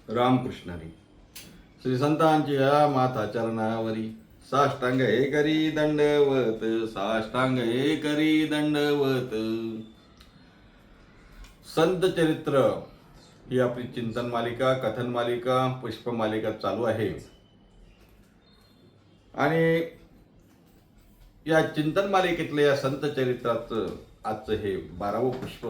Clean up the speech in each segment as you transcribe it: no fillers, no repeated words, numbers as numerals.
रामकृष्ण हरी. श्री संतांची या माता चरणावरी साष्टांग हे करी दंडवत, साष्टांग हे करी दंडवत. संत चरित्र ही आपली चिंतन मालिका, कथन मालिका, पुष्प मालिका चालू आहे. आणि या चिंतन मालिकेतल्या या संत चरित्राचं आजचं हे 12वं पुष्प.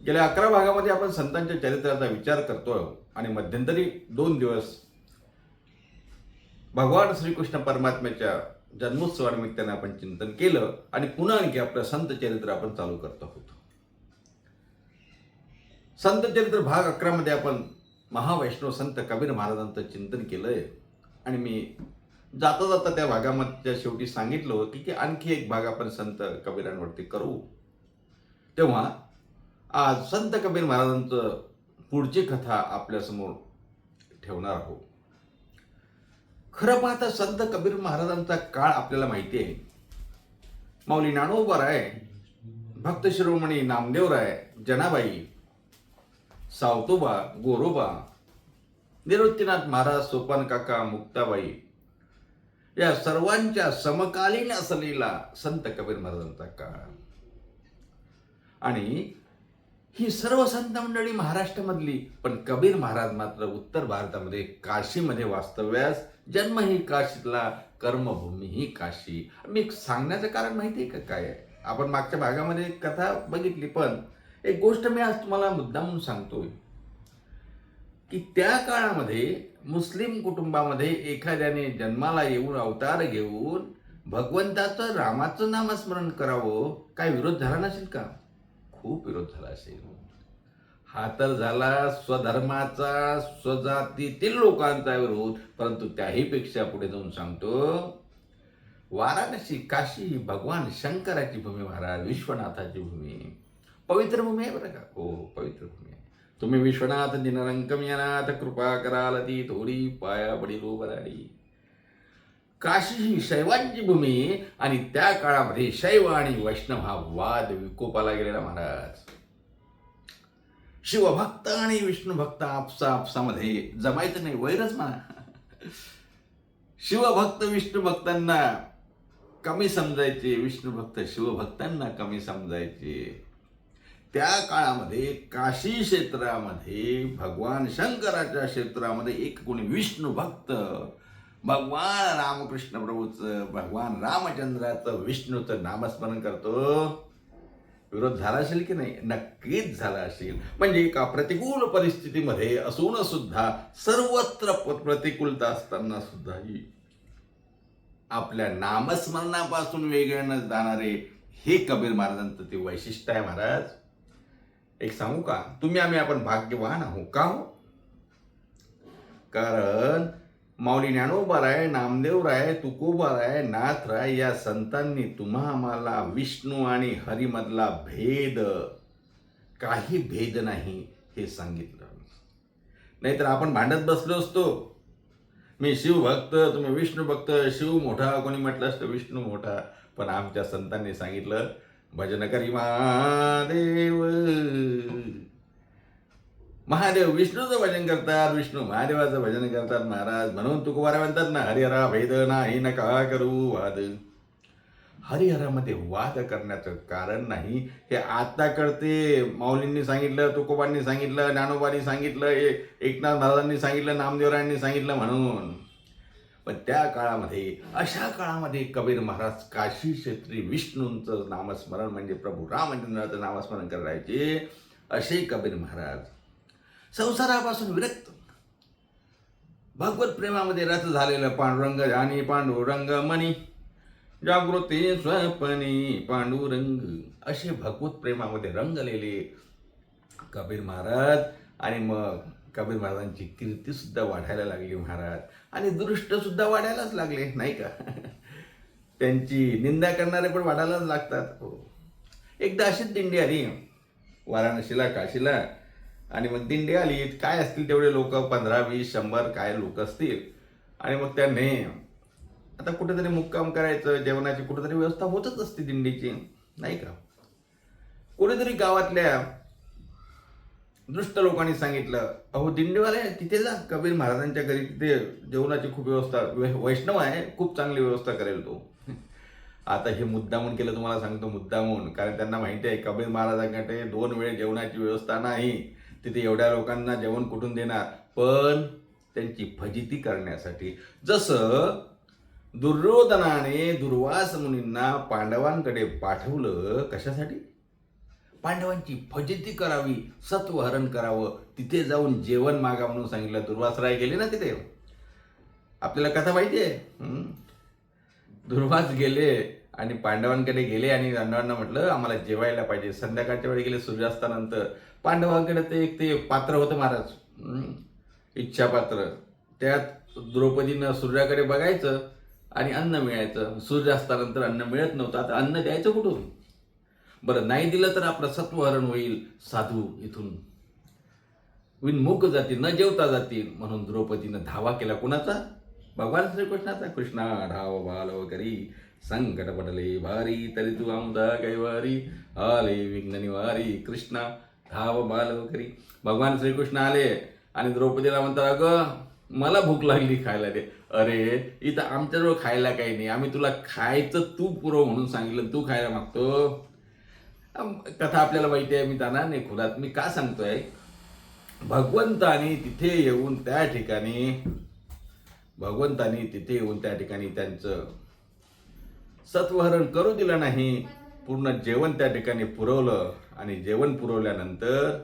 गेल्या 11 भागामध्ये आपण संतांच्या चरित्राचा विचार करतोय आणि मध्यंतरी 2 दिवस भगवान श्रीकृष्ण परमात्म्याच्या जन्मोत्सवानिमित्ताने आपण चिंतन केलं आणि पुन्हा आणखी आपलं संत चरित्र आपण चालू करत आहोत. संत चरित्र भाग 11 मध्ये आपण महावैष्णव संत कबीर महाराजांचं चिंतन केलंय आणि मी जाता जाता त्या भागामध्ये शेवटी सांगितलं होतं की आणखी एक भाग आपण संत कबीरांवरती करू. तेव्हा आज संत कबीर महाराजांचं पुढची कथा आपल्यासमोर ठेवणार आहोत. खरं पाहता संत कबीर महाराजांचा काळ आपल्याला माहिती आहे. माऊली ज्ञानोबाराय, भक्त शिरोमणी नामदेवराय, जनाबाई, सावतोबा, गोरोबा, निवृत्तीनाथ महाराज, सोपान काका, मुक्ताबाई या सर्वांच्या समकालीन असलेला संत कबीर महाराजांचा काळ. आणि ही सर्व संत मंडळी महाराष्ट्रामधली, पण कबीर महाराज मात्र उत्तर भारतामध्ये काशीमध्ये वास्तव्यास. जन्म ही काशीतला, कर्मभूमी ही काशी. मी सांगण्याचं कारण माहिती आहे का काय आहे? आपण मागच्या भागामध्ये कथा बघितली, पण एक गोष्ट मी आज तुम्हाला मुद्दाम सांगतोय की त्या काळामध्ये मुस्लिम कुटुंबामध्ये एखाद्याने जन्माला येऊन अवतार घेऊन भगवंताचं, रामाचं नामस्मरण करावं, काय विरोध झाला नसेल का? खूप विरोध झाला असेल. हा तर झाला स्वधर्माचा, स्वजातीतील लोकांचा विरोध. परंतु त्याहीपेक्षा पुढे जाऊन सांगतो, वाराणसी, काशी ही भगवान शंकराची भूमी महाराज, विश्वनाथाची भूमी, पवित्र भूमी आहे बरं का. हो, पवित्र भूमी आहे. तुम्ही विश्वनाथ दिनरंकमयनाथ, कृपा कराल ती थोडी, पाया पडिलो बराडी. काशी ही शैवांची भूमी आणि त्या काळामध्ये शैव आणि वैष्णव हा वाद विकोपाला गेलेला महाराज. शिवभक्त आणि विष्णुभक्त आपसामध्ये जमायचं नाही, वैरच म्हणा. शिवभक्त विष्णुभक्तांना कमी समजायचे, विष्णुभक्त शिवभक्तांना कमी समजायचे. त्या काळामध्ये काशी क्षेत्रामध्ये, भगवान शंकराच्या क्षेत्रामध्ये एक कोणी विष्णुभक्त, भगवान रामकृष्ण प्रभूचं, भगवान रामचंद्राचं, विष्णूचं नामस्मरण करतो. विरोध झाला असेल की नाही? नक्कीच झाला असेल. म्हणजे एका प्रतिकूल परिस्थितीमध्ये असून सुद्धा, सर्वत्र प्रतिकूलता असताना सुद्धाही आपल्या नामस्मरणापासून वेगळे न जाणारे हे कबीर महाराजांचं ते वैशिष्ट्य आहे महाराज. एक सांगू का, आपण भाग्यवान आहोत. का हो? कारण माऊली ज्ञानोबाराय, नामदेवराय, तुकोबाराय, नाथराय या संतांनी तुम्हा आम्हाला विष्णू आणि हरिमधला भेद, काही भेद नाही हे सांगितलं. नाहीतर आपण भांडत बसलो असतो. मी शिवभक्त, तुम्ही विष्णू भक्त. शिव मोठा कोणी म्हटलं असतं, विष्णू मोठा. पण आमच्या संतांनी सांगितलं, भजन करी महादेव. महादेव विष्णूचं भजन करतात, विष्णू महादेवाचं भजन करतात महाराज. म्हणून तुकोबाराय म्हणतात ना, हरिहरा भेद नाही नका करू वाद. हरिहरामध्ये वाद करण्याचं कारण नाही हे आता कळते. माऊलींनी सांगितलं, तुकोबांनी सांगितलं, ज्ञानोबांनी सांगितलं, एकनाथ महाराजांनी सांगितलं, नामदेवरायांनी सांगितलं म्हणून. पण त्या काळामध्ये, अशा काळामध्ये कबीर महाराज काशी क्षेत्री विष्णूंचं नामस्मरण म्हणजे प्रभू रामचंद्राचं नामस्मरण करायचे. असे कबीर महाराज संसारापासून विरक्त, भगवत प्रेमामध्ये रत झालेलं, पांडुरंग ध्यानी पांडुरंग मनी, जागृती स्वप्नी पांडुरंग, असे भगवत प्रेमामध्ये रंगलेले कबीर महाराज. आणि मग कबीर महाराजांची कीर्ती सुद्धा वाढायला लागली महाराज, आणि दृष्ट सुद्धा वाढायलाच लागले नाही का. त्यांची निंदा करणारे पण वाढायलाच लागतात. हो, एकदा अशीच दिंडी आली वाराणसीला, काशीला. आणि मग दिंडी आली, काय असतील तेवढे लोक, 15, 20, 100 काय लोक असतील. आणि मग त्याने आता कुठेतरी मुक्काम करायचं, जेवणाची कुठेतरी व्यवस्था होतच असते दिंडीची नाही का. कुठेतरी गावातल्या दृष्ट लोकांनी सांगितलं, अहो दिंडीवाले तिथे जा कबीर महाराजांच्या घरी, तिथे जेवणाची खूप व्यवस्था, वैष्णव आहे, खूप चांगली व्यवस्था करेल तो. आता हे मुद्दामून केलं, तुम्हाला सांगतो मुद्दामून, कारण त्यांना माहिती आहे कबीर महाराजांकडे 2 वेळ जेवणाची व्यवस्था नाही, तिथे एवढ्या लोकांना जेवण कुठून देणार. पण त्यांची फजिती करण्यासाठी, जसं दुर्योधनाने दुर्वास मुनींना पांडवांकडे पाठवलं, कशासाठी? पांडवांची फजिती करावी, सत्वहरण करावं, तिथे जाऊन जेवण मागा म्हणून सांगितलं. दुर्वासराय गेले ना तिथे, आपल्याला कथा माहिती आहे. दुर्वास गेले आणि पांडवांकडे गेले आणि पांडवांना म्हटलं आम्हाला जेवायला पाहिजे. संध्याकाळच्या वेळी गेले सूर्यास्तानंतर. पांडवांकडे ते पात्र होतं महाराज, इच्छा पात्र. त्यात द्रौपदीनं सूर्याकडे बघायचं आणि अन्न मिळायचं. सूर्यास्तानंतर अन्न मिळत नव्हतं, आता अन्न द्यायचं कुठून? बरं, नाही दिलं तर आपलं सत्वहरण होईल, साधू इथून विनमुख जातील, न जेवता जातील. म्हणून द्रौपदीनं धावा केला. कुणाचा? भगवान श्रीकृष्णाचा. कृष्णा ढाव बालव करी, संकट पडले भारी, तरी तू आमदा कैवारी, आले विघ्न निवारी. कृष्णा धाव बालव करी. भगवान श्रीकृष्ण आले आणि द्रौपदीला म्हणतात, अगं मला भूक लागली, खायला दे. अरे इथं आमच्याजवळ खायला काही नाही, आम्ही तुला खायचं तू पुरव म्हणून सांगितलं, तू खायला मागतो. कथा आपल्याला माहिती आहे, मी जाणार नाही खोलात. मी का सांगतोय, भगवंतानी तिथे येऊन त्या ठिकाणी त्यांचं सत्वहरण करू दिलं नाही. पूर्ण जेवण त्या ठिकाणी पुरवलं आणि जेवण पुरवल्यानंतर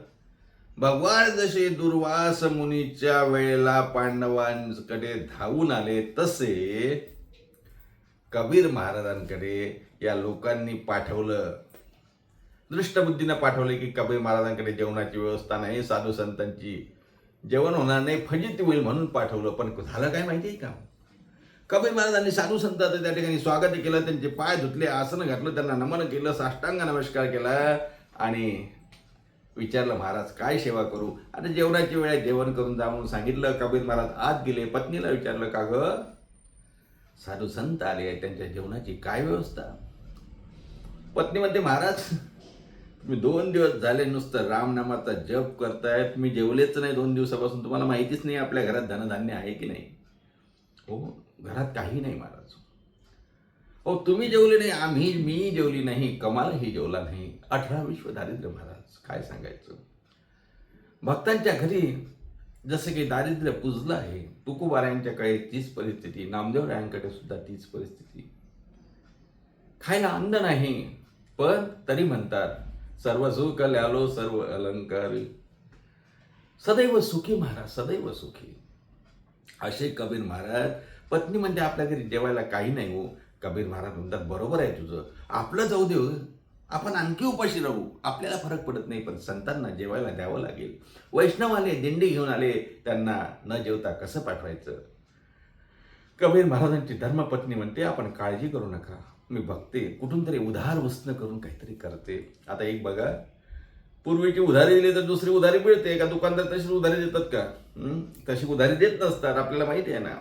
भगवान जसे दुर्वास मुनीच्या वेळेला पांडवांकडे धावून आले, तसे कबीर महाराजांकडे या लोकांनी पाठवलं. दृष्टबुद्धीनं पाठवले की कबीर महाराजांकडे जेवणाची व्यवस्था नाही, साधू संतांची जेवण होणार नाही, फजिती होईल म्हणून पाठवलं. पण झालं काय माहिती आहे का? कबीर महाराजांनी साधू संतांचं त्या ठिकाणी स्वागत केलं, त्यांचे पाय धुतले, आसन घातलं, त्यांना नमन केलं, साष्टांग नमस्कार केला आणि विचारलं, महाराज काय सेवा करू? आता जेवणाची वेळ जेवण करून जा म्हणून सांगितलं. कबीर महाराज आत गेले. पत्नीला विचारलं, का ग साधू संत आले, त्यांच्या जेवणाची काय व्यवस्था? पत्नी म्हणते, महाराज तुम्ही 2 दिवस झाले नुसतं रामनामाचा जप करताय, तुम्ही जेवलेच नाही 2 दिवसापासून, तुम्हाला माहितीच नाही आपल्या घरात धनधान्य आहे की नाही. हो, घरात काही नाही महाराज. हो, तुम्ही जेवले नाही, मी जेवली नाही, कमालही जेवला नाही. 18 विश्व दारिद्र्य महाराज, काय सांगायचं. भक्तांच्या घरी जसं की दारिद्र्य पुजलं आहे. तुकोबारायांच्या काळी तीच परिस्थिती, नामदेवरायांकडे सुद्धा तीच परिस्थिती. खायला अन्न नाही, पण तरी म्हणतात सर्व सुख ल्यालो सर्व अलंकार, सदैव सुखी महाराज, सदैव सुखी. असे कबीर महाराज. पत्नी म्हणते आपल्या घरी जेवायला काही नाही हो. कबीर महाराज म्हणतात, बरोबर आहे तुझं, आपलं जाऊ दे, आपण आणखी उपाशी राहू, आपल्याला फरक पडत नाही, पण संतांना जेवायला द्यावं लागेल. वैष्णव आले, दिंडी घेऊन आले, त्यांना न जेवता कसं पाठवायचं? कबीर महाराजांची धर्मपत्नी म्हणते, आपण काळजी करू नका, मी बघते, कुठून तरी उधार वस्तन करून काहीतरी करते. आता एक बघा, पूर्वीची उधारी दिली तर दुसरी उधारी मिळते का? दुकानदार तशी उधारी देतात का? तशी उधारी देत नसतात, आपल्याला माहिती आहे ना.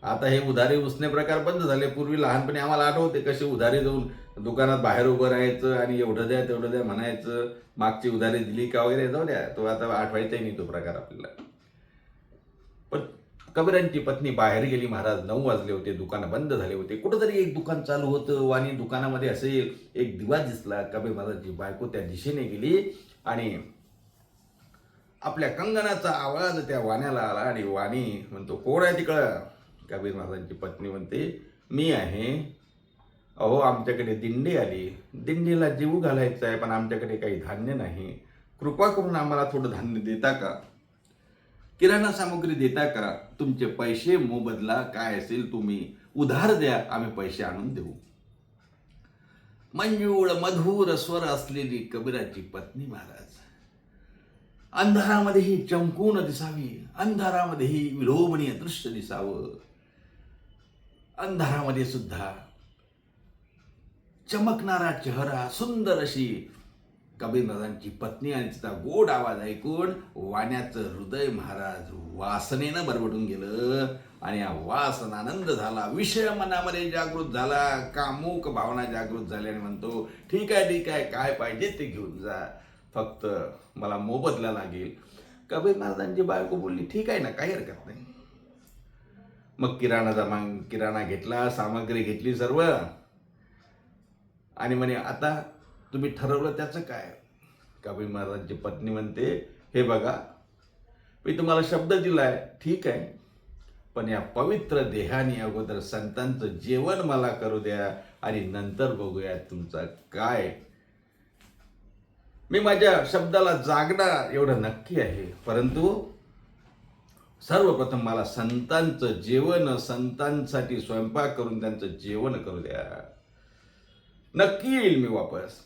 आता हे उधारी उसने प्रकार बंद झाले. पूर्वी लहानपणी आम्हाला आठवते कशी उधारी देऊन दुकानात बाहेर उभं राहायचं आणि एवढं द्या तेवढं द्या म्हणायचं, मागची उधारी दिली का वगैरे, जाऊ द्या, तो आता आठवायचाही नाही तो प्रकार आपल्याला. पण कबीरांची पत्नी बाहेर गेली महाराज. 9 वाजले होते, दुकानं बंद झाले होते. कुठंतरी एक दुकान चालू होतं आणि दुकानामध्ये असे एक दिवा दिसला. कबीर महाराजची बायको त्या दिशेने गेली आणि आपल्या कंगनाचा आवाज त्या वाण्याला आला आणि वाणी म्हणतो, कोण आहे तिकडं? कबीर महाराजांची पत्नी म्हणते, मी आहे. अहो, आमच्याकडे दिंडी आली, दिंडीला जीव घालायचा आहे, पण आमच्याकडे काही धान्य नाही, कृपा करून आम्हाला थोडं धान्य देता का? किराणा सामग्री देता का? तुमचे पैसे मोबदला काय असेल तुम्ही उधार द्या, आम्ही पैसे आणून देऊ. मंजूळ मधुर स्वर असलेली कबीराची पत्नी महाराज. अंधारामध्येही चमकून दिसावी, अंधारामध्येही विलोभनीय दृश्य दिसावं, अंधारामध्ये सुद्धा चमकणारा चेहरा, सुंदर अशी कबीर महाराजांची पत्नी आणि तिचा गोड आवाज ऐकून वाण्याचं हृदय महाराज वासनेनं बरबडून गेलं आणि या वासनानंद झाला. विषय मनामध्ये जागृत झाला, कामुक भावना जागृत झाल्याने म्हणतो, ठीक आहे, काय पाहिजे ते घेऊन जा, फक्त मला मोबदला लागेल. कबीर महाराजांची बायको बोलली, ठीक आहे ना, काही हरकत नाही. मग किराणा घेतला, सामग्री घेतली सर्व, आणि म्हणे आता तुम्ही ठरवलं त्याचं काय? कबीर महाराजांची पत्नी म्हणते, हे बघा, मी तुम्हाला शब्द दिलाय, ठीक आहे, पण या पवित्र देहाने अगोदर संतांचं जेवण मला करू द्या आणि नंतर बघूया तुमचा काय. मी माझ्या शब्दाला जागणार एवढं नक्की आहे, परंतु सर्वप्रथम मला संतांचं जेवण, संतांसाठी स्वयंपाक करून त्यांचं जेवण करू द्या, नक्की येईल मी वापस.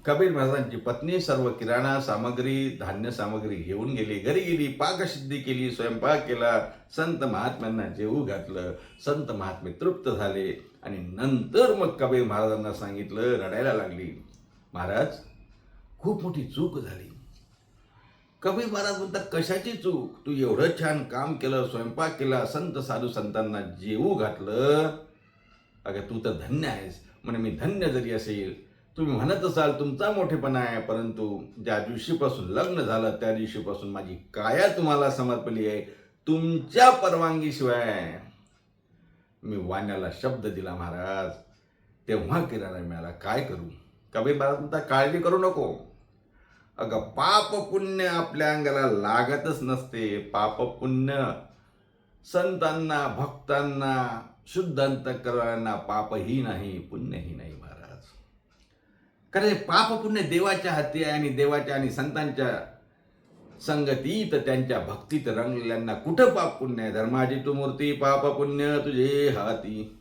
कबीर महाराजांची पत्नी सर्व किराणा सामग्री, धान्य सामग्री घेऊन गेली. घरी गेली, पाकसिद्धी केली, स्वयंपाक केला, संत महात्म्यांना जेवू घातलं. संत महात्मे तृप्त झाले आणि नंतर मग कबीर महाराजांना सांगितलं, रडायला लागली, महाराज खूप मोठी चूक झाली. कबीर महाराज म्हणतात, कशाची चूक? तू एवढं छान काम केलं, स्वयंपाक केला, संत साधू संतांना जेवू घातलं, अगं तू तर धन्य आहेस. म्हणे, मी धन्य जरी असेल, तुम्ही म्हणत असाल तुमचा मोठेपणा आहे, परंतु ज्या दिवशीपासून लग्न झालं त्या दिवशीपासून माझी काया तुम्हाला समर्पली आहे, तुमच्या परवानगीशिवाय. मी वाण्याला शब्द दिला महाराज, तेव्हा किराणा मिळाला, काय करू? कबीर महाराज म्हणता, काळजी करू नको. अगं पाप पुण्य आपल्या अंगाला लागतच नसते. पाप पुण्य संतांना, भक्तांना, शुद्ध अंतःकरणांना पापही नाही, पुण्यही नाही महाराज. कारण पाप पुण्य देवाच्या हाती आहे, आणि देवाच्या आणि संतांच्या संगतीत, त्यांच्या भक्तीत रंगलेल्यांना कुठं पाप पुण्य आहे? धर्माची तू मूर्ती, पाप पुण्य तुझे हाती.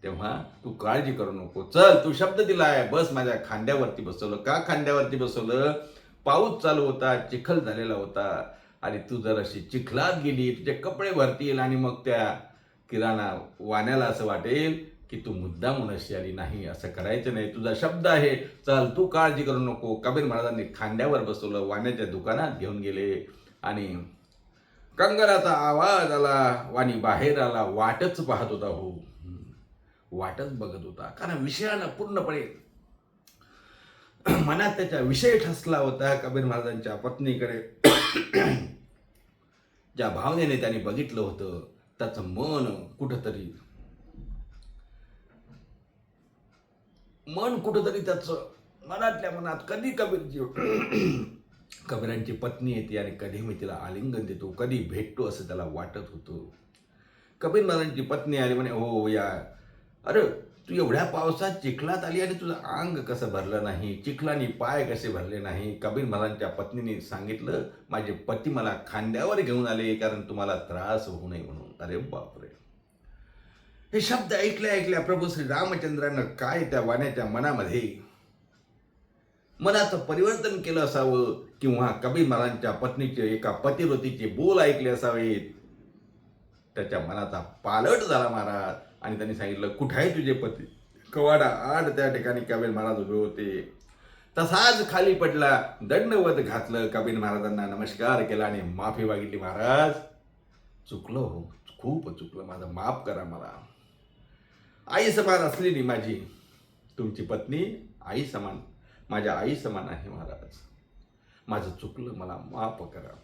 तेव्हा तू काळजी करू नको, चल, तू शब्द दिला आहे, बस माझ्या खांद्यावरती बसवलं. का खांद्यावरती बसवलं? पाऊस चालू होता, चिखल झालेला होता, आणि तू जर अशी चिखलात गेली, तुझे कपडे भरतील, आणि मग त्या किराणा वाण्याला असं वाटेल की तू मुद्दामून अशी आली. नाही, असं करायचं नाही, तुझा शब्द आहे, चल, तू काळजी करू नको. कबीर महाराजांनी खांद्यावर बसवलं, वाण्याच्या दुकानात घेऊन गेले, आणि कंगराचा आवाज आला, वाणी बाहेर आला. वाटच पाहत होता, हो, वाटच बघत होता, कारण विषयानं पूर्णपणे मनात त्याच्या विषय ठसला होता. कबीर महाराजांच्या पत्नीकडे ज्या भावनेने त्याने बघितलं होतं, त्याचं मन कुठंतरी त्याचं मनातल्या मनात, कधी कबीरांची पत्नी येते आणि कधी मी तिला आलिंगन देतो, कधी भेटतो, असं त्याला वाटत होतं. कबीर महाराजांची पत्नी आली, म्हणे, हो या, अरे तू एवढ्या पावसात चिखलात आली आणि तुझं अंग कसं भरलं नाही, चिखलानी पाय कसे भरले नाही? कबीर महाराजांच्या पत्नीने सांगितलं, माझे पती मला खांद्यावर घेऊन आले, कारण तुम्हाला त्रास होऊ नये म्हणून. अरे बापरे, हे शब्द ऐकल्या प्रभू श्री रामचंद्रानं काय त्या वाण्याच्या मनाचं परिवर्तन केलं असावं, किंवा कबीर महाराजांच्या पत्नीचे एका पतिव्रतीचे बोल ऐकले असावेत. त्याच्या मनाचा पालट झाला महाराज, आणि त्यांनी सांगितलं, कुठे आहे तुझे पती? कवाडा आड त्या ठिकाणी कबीर महाराज उभे होते. तसाच खाली पडला, दंडवत घातलं, कबीर महाराजांना नमस्कार केला आणि माफी मागितली. महाराज चुकलो, हो, खूप चुकलं, माझं माफ करा. मला आई समान असलेली माझी तुमची पत्नी आई समान, माझ्या आई समान आहे महाराज, माझं चुकलं, मला माफ करा.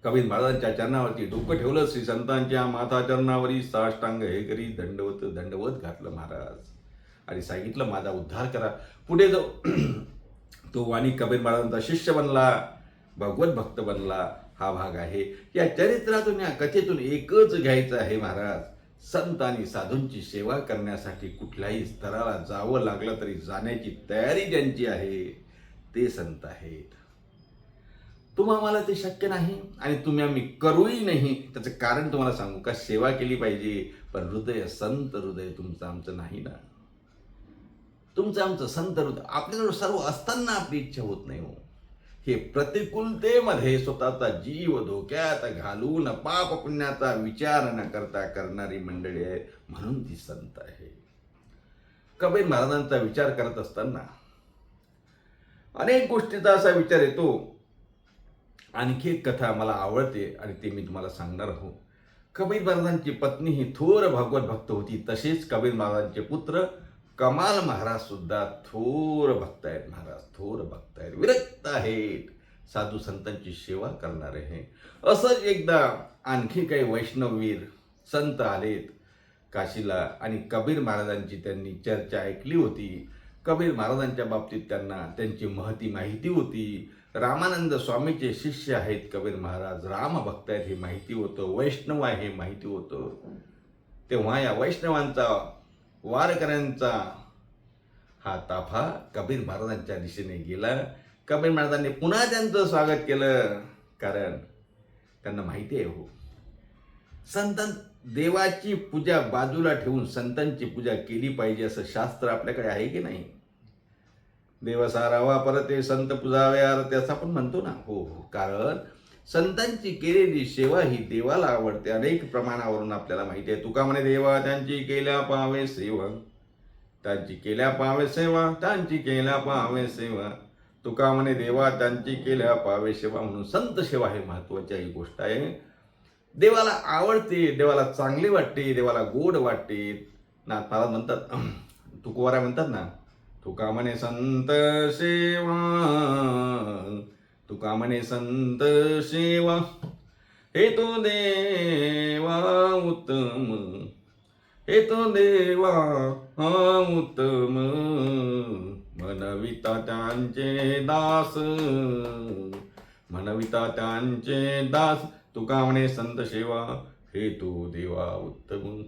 कबीर महाराजांच्या चरणावरती डोकं ठेवलं, श्री संतांच्या माथा चरणावरी साष्टांग हे करी दंडवत घातलं महाराज, आणि सांगितलं, माझा उद्धार करा. पुढे जाऊ तो वाणी कबीर महाराजांचा शिष्य बनला, भगवत भक्त बनला. हा भाग आहे. या चरित्रातून, या कथेतून एकच घ्यायचं आहे महाराज, संत आणि साधूंची सेवा करण्यासाठी कुठल्याही स्तराला जावं लागलं तरी जाण्याची तयारी ज्यांची आहे ते संत आहेत. तुम्हाला ते शक्य नाही, आणि तुम्ही आम्ही करूही नाही. त्याचं कारण तुम्हाला सांगू का? सेवा केली पाहिजे, पण हृदय, संत हृदय तुमचं आमचं नाही ना. तुमचं आमचं संत हृदय आपल्याजवळ सर्व असताना आपली इच्छा होत नाही हो. हे प्रतिकूलतेमध्ये स्वतःचा जीव धोक्यात घालून पाप पुण्याचा विचार न करता करणारी मंडळी आहे, म्हणून ती संत आहे. कबीर महाराजांचा विचार करत असताना अनेक गोष्टीचा असा विचार येतो. आणखी एक कथा मला आवडते आणि ते मी तुम्हाला सांगणार आहो. कबीर महाराजांची पत्नी ही थोर भागवत भक्त होती. तसेच कबीर महाराजांचे पुत्र कमाल महाराज सुद्धा थोर भक्त आहेत. महाराज थोर भक्त आहेत, विरक्त आहेत, साधू संतांची सेवा करणारे आहे. असंच एकदा आणखी काही वैष्णववीर संत आलेत काशीला आणि कबीर महाराजांची त्यांनी चर्चा ऐकली होती. कबीर महाराजांच्या बाबतीत त्यांना त्यांची महती माहिती होती. रामानंद स्वामीचे शिष्य आहेत कबीर महाराज, रामभक्त आहेत हे माहिती होतं, वैष्णव आहे हे माहिती होतं. तेव्हा या वैष्णवांचा, वारकऱ्यांचा हा ताफा कबीर महाराजांच्या दिशेने गेला. कबीर महाराजांनी पुन्हा त्यांचं स्वागत केलं, कारण त्यांना माहिती आहे हो, संतां देवाची पूजा बाजूला ठेवून संतांची पूजा केली पाहिजे असं शास्त्र आपल्याकडे आहे की नाही. देव सारावा परते संत पूजावे आरते असं आपण म्हणतो ना. हो हो, कारण संतांची केलेली सेवा ही देवाला आवडते. अनेक प्रमाणावरून आपल्याला माहिती आहे. तुका म्हणे देवा त्यांची केल्या पावे सेवा, त्यांची केल्या पावे सेवा, त्यांची केल्या पावे सेवा. तुका म्हणे देवा त्यांची केल्या पावे सेवा. म्हणून संत सेवा हे महत्वाची ही गोष्ट आहे. देवाला आवडते, देवाला चांगले वाटते, देवाला गोड वाटते. नाथ महाराज म्हणतात, तुकोबारा म्हणतात ना, तुका म्हणे संत सेवा, तुका म्हणे संत सेवा, हे तो देवा उत्तम, हे तो देवा उत्तम, म्हणविता त्यांचे दास, म्हणविता त्यांचे दास. तुका म्हणे संत सेवा, हे तो देवा उत्तम.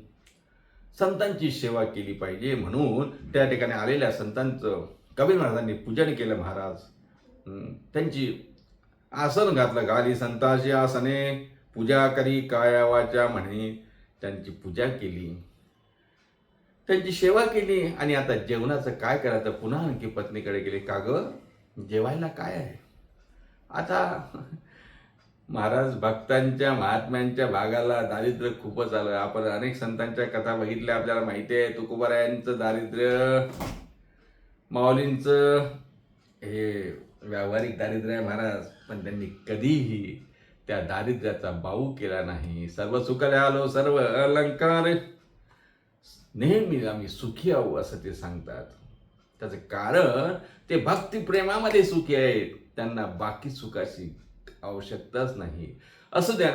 संतांची सेवा केली पाहिजे म्हणून त्या ठिकाणी आलेल्या संतांचं कबीर महाराजांनी पूजन केलं. महाराज त्यांची आसन घातलं, गाली संतांची आसने, पूजा करी काया वाचा म्हणे त्यांची पूजा केली, त्यांची सेवा केली. आणि आता जेवणाचं काय करायचं, पुन्हा आणखी पत्नीकडे गेले. का गं, जेवायला काय आहे? आता महाराज भक्तांच्या महात्म्यांच्या भागाला दारिद्र्य खूपच आलं. आपण अनेक संतांच्या कथा बघितल्या, आपल्याला माहिती आहे. तुकोबारायांचं दारिद्र्य, माऊलींचं हे व्यावहारिक दारिद्र्य आहे महाराज, पण त्यांनी कधीही त्या दारिद्र्याचा बाऊ केला नाही. सर्व सुखाला आलो सर्व अलंकार, नेहमी आम्ही सुखी आहो असं ते सांगतात. त्याचं कारण ते भक्तिप्रेमामध्ये सुखी आहेत, त्यांना बाकी सुखाची आवश्यकताच नाही. असं द्या.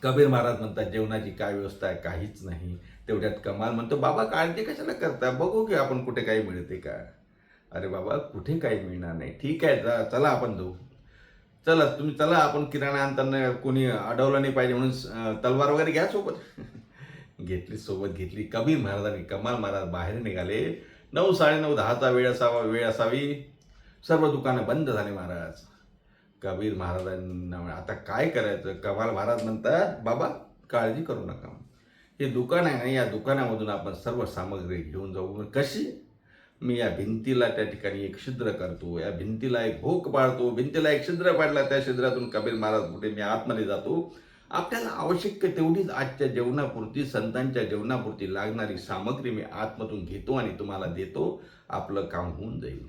कबीर महाराज म्हणतात जेवणाची काय व्यवस्था आहे, काहीच नाही. तेवढ्यात कमाल म्हणतो, बाबा काळजी कशाला करता, बघू की आपण कुठे काही मिळते का. अरे बाबा, कुठे काही मिळणार नाही. ठीक आहे, चला आपण जाऊ, चला तुम्ही चला, आपण किराणा आणताना कोणी अडवलं नाही पाहिजे म्हणून तलवार वगैरे घ्या सोबत. घेतली, सोबत घेतली. कबीर महाराजांनी, कमाल महाराज बाहेर निघाले. 9, 9:30, 10चा वेळ असावी. सर्व दुकानं बंद झाले. महाराज कबीर महाराजांना आता काय करायचं. कमाल महाराज म्हणतात, बाबा काळजी करू नका, हे दुकान आहे ना, या दुकानामधून आपण सर्व सामग्री घेऊन जाऊ. कशी? मी या भिंतीला त्या ठिकाणी एक छिद्र करतो, या भिंतीला एक भोक पाडतो, भिंतीला एक छिद्र पाडला, त्या छिद्रातून कबीर महाराज पुढे मी आतमध्ये जातो. आपल्याला आवश्यक तेवढीच आजच्या जेवणापुरती, संतांच्या जेवणापुरती लागणारी सामग्री मी आतमधून घेतो आणि तुम्हाला देतो. आपलं काम होऊन जाईल.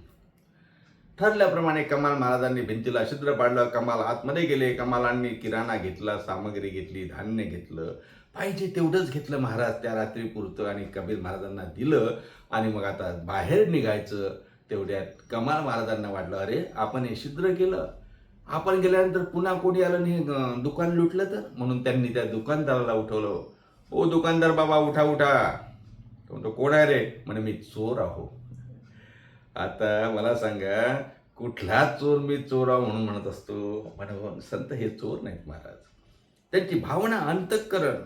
ठरल्याप्रमाणे कमाल महाराजांनी भिंतीला छिद्र पाडलं. कमाल आतमध्ये गेले. कमालांनी किराणा घेतला, सामग्री घेतली, धान्य घेतलं, पाहिजे तेवढंच घेतलं महाराज त्या रात्रीपुरतं आणि कबीर महाराजांना दिलं. आणि मग आता बाहेर निघायचं. तेवढ्यात कमाल महाराजांना वाटलं, अरे आपण हे छिद्र केलं, आपण गेल्यानंतर पुन्हा कोणी आलं नाही, दुकान लुटलं तर. म्हणून त्यांनी त्या दुकानदाराला उठवलं. ओ दुकानदार बाबा, उठा उठा. तो म्हणतो, कोण आहे रे? म्हणे मी चोर आहो. आता मला सांगा, कुठला चोर मी चोर आहो म्हणून म्हणत असतो? म्हणून संत हे चोर नाहीत महाराज. त्यांची भावना, अंतःकरण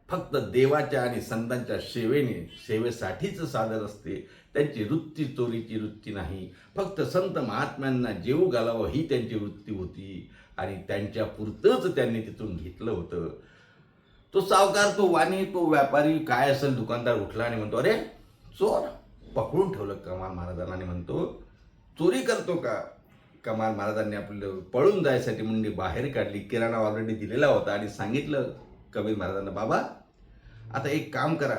फक्त देवाच्या आणि संतांच्या सेवेसाठीच सादर असते. त्यांची वृत्ती चोरीची वृत्ती नाही. फक्त संत महात्म्यांना जेव घालावं ही त्यांची वृत्ती होती आणि त्यांच्या पुरतंच त्यांनी तिथून घेतलं होतं. तो सावकार, तो वाणी, तो व्यापारी, काय असेल, दुकानदार उठला आणि म्हणतो, अरे चोर. पकडून ठेवलं कमाल महाराजांना आणि म्हणतो, चोरी करतो का? कमाल महाराजांनी आपलं पळून जायसाठी मुंडी बाहेर काढली. किराणा ऑलरेडी दिलेला होता आणि सांगितलं कबीर महाराजांना, बाबा आता एक काम करा,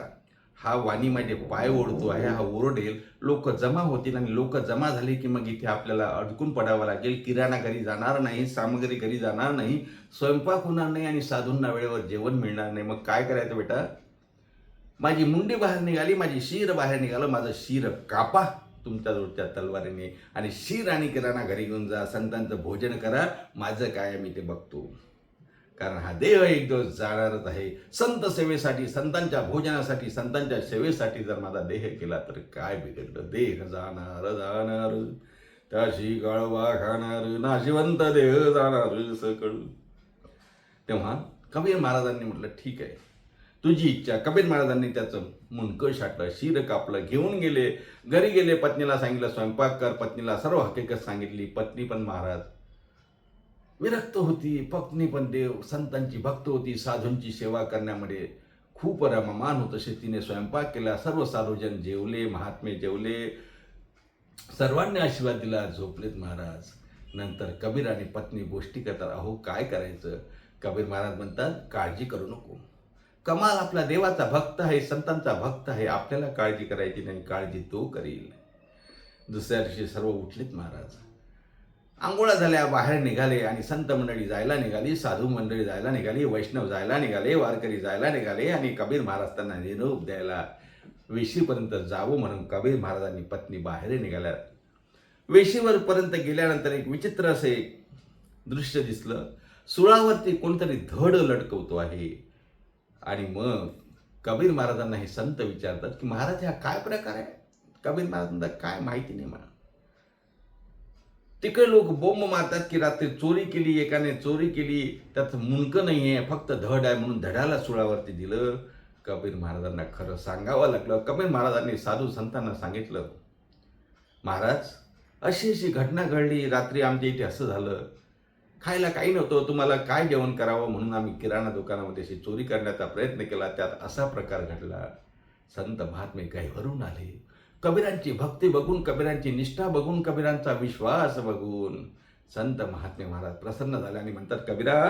हा वाणी माझे पाय ओढतो आहे, हा ओरडेल, लोक जमा होतील आणि लोक जमा झाले की मग इथे आपल्याला अडकून पडावं लागेल. किराणा घरी जाणार नाही, सामग्री घरी जाणार नाही, स्वयंपाक होणार नाही आणि साधूंना वेळेवर जेवण मिळणार नाही. मग काय करायचं बेटा? माझी मुंडी बाहेर निघाली, माझी शीर बाहेर निघालं, माझं शीर कापा तुमच्या जवळच्या तलवारीने आणि शीर आणि किराणा घरी घेऊन जा, संतांचं भोजन करा, माझं काय मी ते बघतो. कारण हा देह एक दिवस जाणारच आहे. संत सेवेसाठी, संतांच्या भोजनासाठी, संतांच्या सेवेसाठी जर माझा देह केला तर काय बिघडलं. देह जाणार जाणार त्याशी गाळवा खाणार, नाशिवंत देह जाणार सकळ. तेव्हा कबीर महाराजांनी म्हटलं ठीक आहे, तुझी इच्छा. कबीर महाराजांनी त्याचं मुंडकं छाटलं, शीर कापलं, घेऊन गेले. घरी गेले, पत्नीला सांगितलं स्वयंपाक कर. पत्नीला सर्व हकीकत सांगितली. पत्नी पण महाराज विरक्त होती, पत्नी पण देव संतांची भक्त होती, साधूंची सेवा करण्यामध्ये खूप रममान होतं. शेतीने स्वयंपाक केला, सर्व साधूजन जेवले, महात्मे जेवले, सर्वांनी आशीर्वाद दिला, झोपलेत महाराज. नंतर कबीर आणि पत्नी गोष्टी करतात. अहो काय करायचं. कबीर महाराज म्हणतात काळजी करू नको, कमाल आपला देवाचा भक्त आहे, संतांचा भक्त आहे, आपल्याला काळजी करायची नाही, काळजी तो करील. दुसऱ्या दिवशी सर्व उठलेत महाराज. आंघोळा झाल्या, बाहेर निघाले आणि संत मंडळी जायला निघाली, साधू मंडळी जायला निघाली, वैष्णव जायला निघाले, वारकरी जायला निघाले आणि कबीर महाराज त्यांना निरोप द्यायला वेशीपर्यंत जावं म्हणून कबीर महाराजांनी पत्नी बाहेर निघाल्या. वेशीवरपर्यंत गेल्यानंतर एक विचित्र असे एक दृश्य दिसलं. सुळावरती कोणतरी धड लटकवतो आहे. आणि मग कबीर महाराजांना हे संत विचारतात की महाराज हा काय प्रकार आहे. कबीर महाराजांना काय माहिती नाही मला. तिकडे लोक बोंब मारतात की रात्री चोरी केली, एकाने चोरी केली, त्याचं मुंडकं नाही आहे, फक्त धड आहे म्हणून धडाला सुळावरती दिलं. कबीर महाराजांना खरं सांगावं लागलं. कबीर महाराजांनी साधू संतांना सांगितलं, महाराज अशी अशी घटना घडली, रात्री आमच्या इथे असं झालं, खायला काही नव्हतं, तुम्हाला काय जेवण करावं म्हणून आम्ही किराणा दुकानामध्ये अशी चोरी करण्याचा प्रयत्न केला, त्यात असा प्रकार घडला. संत महात्मे गायीवरून आले. कबीरांची भक्ती बघून, कबीरांची निष्ठा बघून, कबीरांचा विश्वास बघून संत महात्मे महाराज प्रसन्न झाले आणि म्हणतात, कबीरा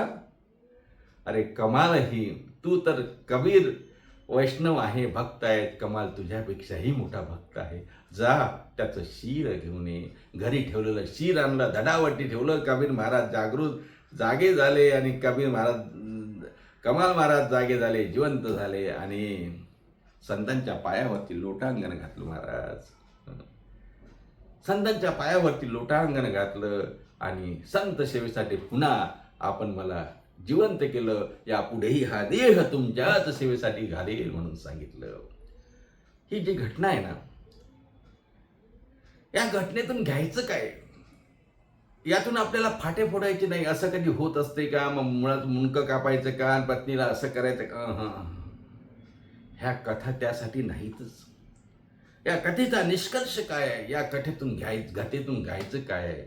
अरे कमाल ही, तू तर कबीर वैष्णव आहे, भक्त आहेत, कमाल तुझ्यापेक्षाही मोठा भक्त आहे. जा त्याचं शीर घेऊन ये. घरी ठेवलेलं शीर आणलं, धडावरती ठेवलं. कबीर महाराज जागे झाले आणि कबीर महाराज कमाल महाराज जागे झाले, जिवंत झाले आणि संतांच्या पायावरती लोटांगण घातलं. महाराज संतांच्या पायावरती लोटांगण घातलं आणि संत सेवेसाठी पुन्हा आपण मला जिवंत केलं. यापुढेही हा देह तुमच्याच सेवेसाठी घालेल म्हणून सांगितलं. ही जी घटना आहे ना, या घटनेतून घ्यायचं काय. यातून आपल्याला फाटे फोडायचे नाही. असं कधी होत असते का, मग मुळात मुंडकं कापायचं का, पत्नीला असं करायचं का. ह्या कथा त्यासाठी नाहीतच. या कथेचा निष्कर्ष काय आहे, या कथेतून घ्यायचं काय आहे.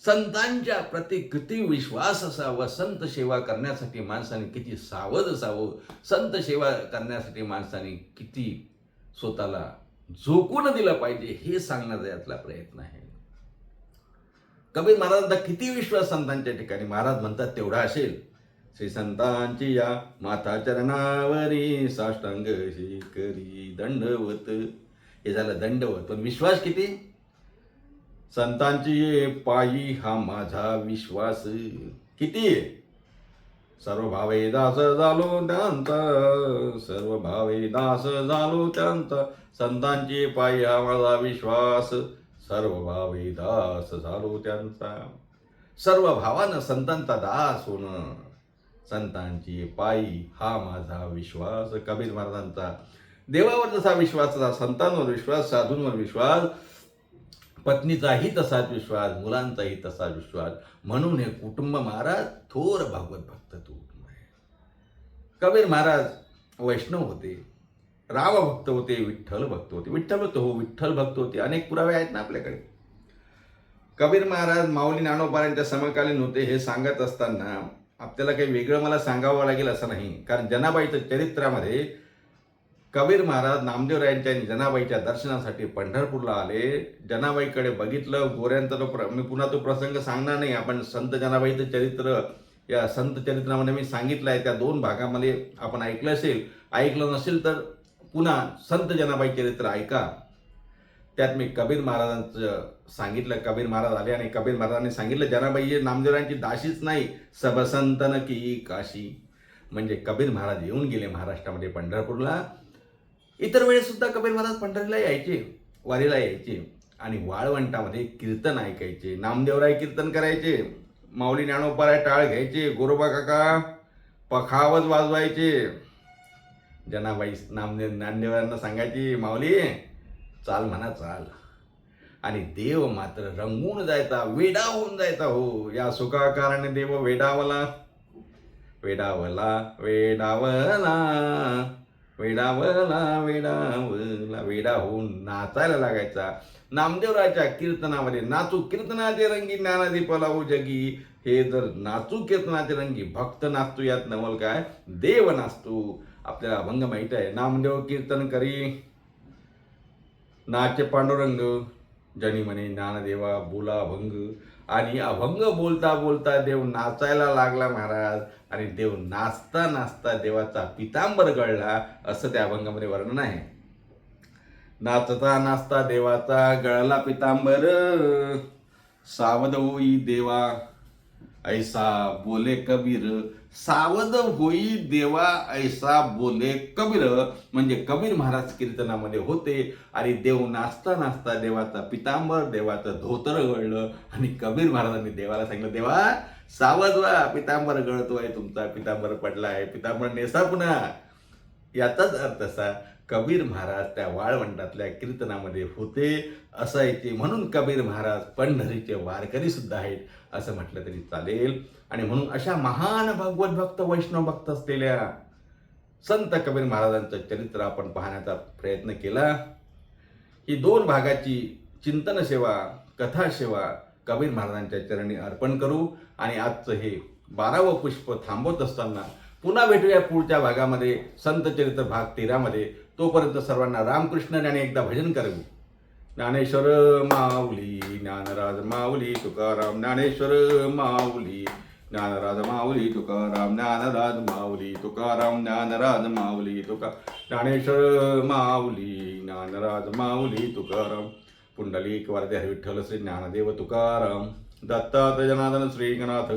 संतांच्या प्रति किती विश्वास असावा, संत सेवा करण्यासाठी माणसाने किती सावध असावं, संत सेवा करण्यासाठी माणसाने किती स्वतःला झोकून दिलं पाहिजे, हे सांगण्याचा यातला प्रयत्न आहे. कबीर महाराजांचा किती विश्वास संतांच्या ठिकाणी. महाराज म्हणतात तेवढा असेल. श्री संतांची या माता चरणावरी साष्टांग करी दंडवत. हे झालं दंडवत. पण विश्वास किती. संतांची ये पायी हा माझा विश्वास किती आहे. सर्व भावे दास झालो त्यांचा, सर्व भावे दास झालो त्यांचा. संतांची पायी हा माझा विश्वास, सर्व भावे दास झालो त्यांचा. सर्व भावानं संतांचा दास होणं, संतांची पायी हा माझा विश्वास. कबीर महाराजांचा देवावर जसा विश्वास, संतांवर विश्वास, साधूंवर विश्वास, पत्नीचाही तसाच विश्वास, मुलांचाही तसा विश्वास. म्हणून हे कुटुंब महाराज थोर भागवत भक्त कुटुंब आहे. कबीर महाराज वैष्णव होते, राम भक्त होते, विठ्ठल भक्त होते. विठ्ठल भक्त होते. अनेक पुरावे आहेत ना आपल्याकडे. कबीर महाराज माऊली ज्ञानोबांच्या समकालीन होते हे सांगत असताना आपल्याला काही वेगळं मला सांगावं लागेल असं नाही. कारण जनाबाईच्या चरित्रामध्ये कबीर महाराज नामदेवरायांच्या आणि जनाबाईच्या दर्शनासाठी पंढरपूरला आले. जनाबाईकडे बघितलं. गोऱ्यांचा मी पुन्हा तो प्रसंग सांगणार नाही. आपण संत जनाबाईचं चरित्र या संत चरित्रामध्ये मी सांगितलं आहे. त्या 2 भागामध्ये आपण ऐकलं असेल. ऐकलं नसेल तर पुन्हा संत जनाबाई चरित्र ऐका. त्यात मी कबीर महाराजांचं सांगितलं. कबीर महाराज आले आणि कबीर महाराजांनी सांगितलं, जनाबाई हे नामदेवरायांची दाशीच नाही, सबसंतन की काशी. म्हणजे कबीर महाराज येऊन गेले महाराष्ट्रामध्ये पंढरपूरला. इतर वेळेस सुद्धा कबीर महाराज पंढरीला यायचे, वारीला यायचे आणि वाळवंटामध्ये कीर्तन ऐकायचे, नामदेवराय कीर्तन करायचे, माऊली ज्ञानोबाराय टाळ घ्यायचे, गोरोबा काका पखावज वाजवायचे. जनाबाई ज्ञानदेवांना सांगायची, माऊली चाल म्हणा चाल. आणि देव मात्र रंगून जायचा, वेडा होऊन जायचा. हो, या सुखाकारणे देव वेडावला, वेडावला वेडावला वेडावला वेडावला, वेडा होऊन नाचायला लागायचा. नामदेवराच्या कीर्तनामध्ये नाचू कीर्तनाचे रंगी ज्ञानदीप लावू जगी. हे जर नाचू कीर्तनाचे रंगी, भक्त नाचतो यात नवल काय, देव नाचतो. आपल्याला अभंग माहित आहे, नामदेव कीर्तन करी नाचे पांडुरंग, जनी म्हणे ज्ञानदेवा बोला अभंग. आणि अभंग बोलता बोलता देव नाचायला लागला महाराज. आणि देव नाचता नाचता देवाचा पितांबर गळला, असं त्या अभंगामध्ये वर्णन आहे. नाचता नाचता देवाचा गळला पितांबर, सावध होई देवा ऐसा बोले कबीर. सावध होई देवा ऐसा बोले कबीर. म्हणजे कबीर महाराज कीर्तनामध्ये होते आणि देव नाचता नाचता देवाचा पितांबर, देवाचं धोतर गळलं. आणि कबीर महाराजांनी देवाला सांगितलं, देवा सावध व्हा, पितांबर गळतोय तुमचा, पितांबर पडलाय, पितांबर नेसा पुन्हा. याचाच अर्थ असा, कबीर महाराज त्या वाळवंटातल्या कीर्तनामध्ये होते, असायचे. म्हणून कबीर महाराज पंढरीचे वारकरी सुद्धा आहेत असं म्हटलं तरी चालेल. आणि म्हणून अशा महान भगवत भक्त, वैष्णव भक्त असलेल्या संत कबीर महाराजांचं चरित्र आपण पाहण्याचा प्रयत्न केला. ही 2 भागाची चिंतन सेवा, कथा सेवा कबीर महाराजांच्या चरणी अर्पण करू. आणि आजचं हे 12वं पुष्प थांबवत असताना पुन्हा भेटूया पुढच्या भागामध्ये, संत चरित्र भाग 13 मध्ये. तोपर्यंत सर्वांना रामकृष्ण आणि एकदा भजन करू. ज्ञानेश्वर माऊली ज्ञानराज माऊली तुकाराम, ज्ञानेश्वर माऊली ज्ञानराज माऊली तुकाराम, ज्ञानराज माऊली तुकाराम, ज्ञानराज माऊली ज्ञानेश्वर माऊली ज्ञानराज माऊली तुकाराम. पुंडलिक वरदे हरी विठ्ठल श्री ज्ञानदेव तुकाराम. दत्तात्रय जनार्दन श्री एकनाथ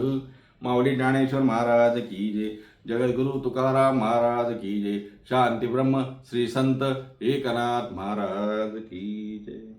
माऊली ज्ञानेश्वर महाराज की जय. जगद्गुरु तुकाराम महाराज की जय. शांती ब्रह्म श्री संत एकनाथ महाराज की जय.